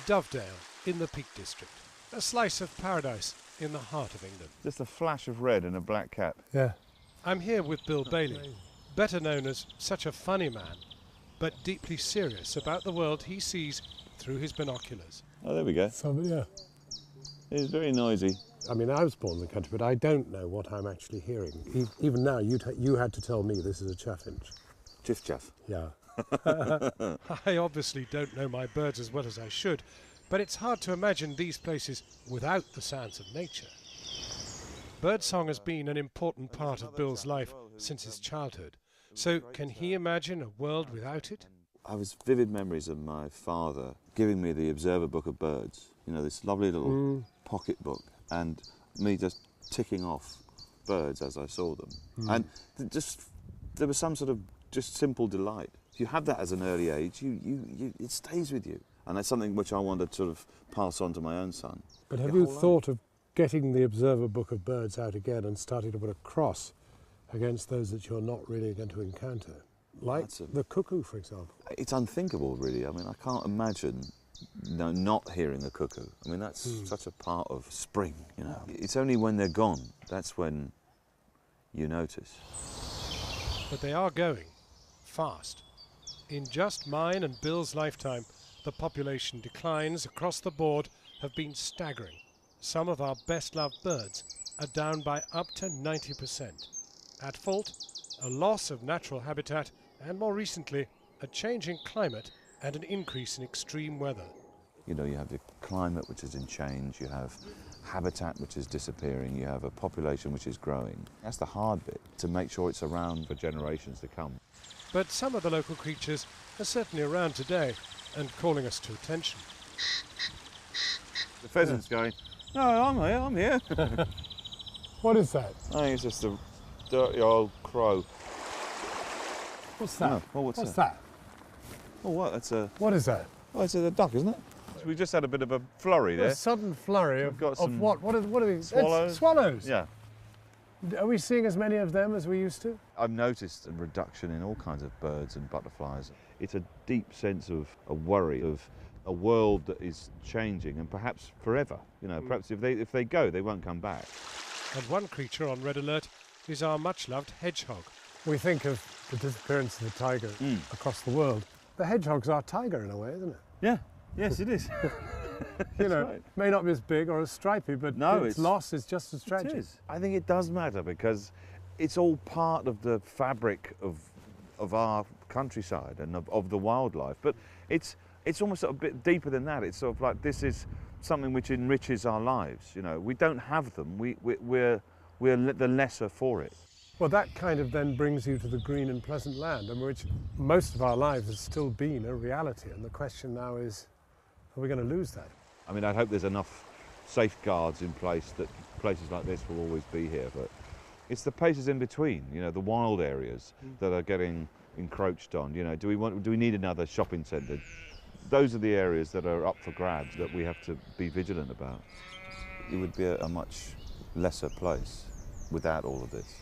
Dovedale in the Peak District, a slice of paradise in the heart of England. Just a flash of red and a black cap. Yeah. I'm here with Bill Bailey, better known as such a funny man, but deeply serious about the world he sees through his binoculars. Oh, there we go. So, yeah. It's very noisy. I mean, I was born in the country, but I don't know what I'm actually hearing. Even now, you had to tell me this is a chaffinch. Chiff chaff. Yeah. I obviously don't know my birds as well as I should, but it's hard to imagine these places without the sounds of nature. Birdsong has been an important part of Bill's life since his childhood, so can he imagine a world without it? I was vivid memories of my father giving me the Observer Book of Birds, you know, this lovely little pocket book, and me just ticking off birds as I saw them. And there was some sort of just simple delight. If you have that as an early age, it stays with you. And that's something which I want to sort of pass on to my own son. But have you thought of getting the Observer Book of Birds out again and starting to put a cross against those that you're not really going to encounter? Like the cuckoo, for example. It's unthinkable, really. I mean, I can't imagine not hearing a cuckoo. I mean, that's such a part of spring, you know. It's only when they're gone, that's when you notice. But they are going fast. In just mine and Bill's lifetime, the population declines across the board have been staggering. Some of our best-loved birds are down by up to 90%. At fault, a loss of natural habitat and, more recently, a change in climate and an increase in extreme weather. You know, you have the climate which is in change, you have habitat which is disappearing, you have a population which is growing. That's the hard bit, to make sure it's around for generations to come. But some of the local creatures are certainly around today and calling us to attention. The pheasant's going, no, I'm here. What is that? I think it's just a dirty old crow. What's that? Oh, well, what's that? Oh, what? That's a... What is that? Oh, it's a duck, isn't it? We just had a bit of a flurry there. A sudden flurry of what? What are these? Swallows. Swallows? Yeah. Are we seeing as many of them as we used to? I've noticed a reduction in all kinds of birds and butterflies. It's a deep sense of a worry of a world that is changing and perhaps forever. You know, perhaps if they go, they won't come back. And one creature on red alert is our much-loved hedgehog. We think of the disappearance of the tiger across the world. The hedgehog's our tiger in a way, isn't it? Yeah. Yes, it is. You know, right. May not be as big or as stripy, but its loss is just as tragic. It is. I think it does matter because it's all part of the fabric of our countryside and of the wildlife. But it's almost a bit deeper than that. It's sort of like this is something which enriches our lives. You know, we don't have them. We're the lesser for it. Well, that kind of then brings you to the green and pleasant land, in which most of our lives has still been a reality. And the question now is, are we going to lose that? I mean, I hope there's enough safeguards in place that places like this will always be here. But it's the places in between, you know, the wild areas that are getting encroached on. You know, do we need another shopping centre? Those are the areas that are up for grabs that we have to be vigilant about. It would be a much lesser place without all of this.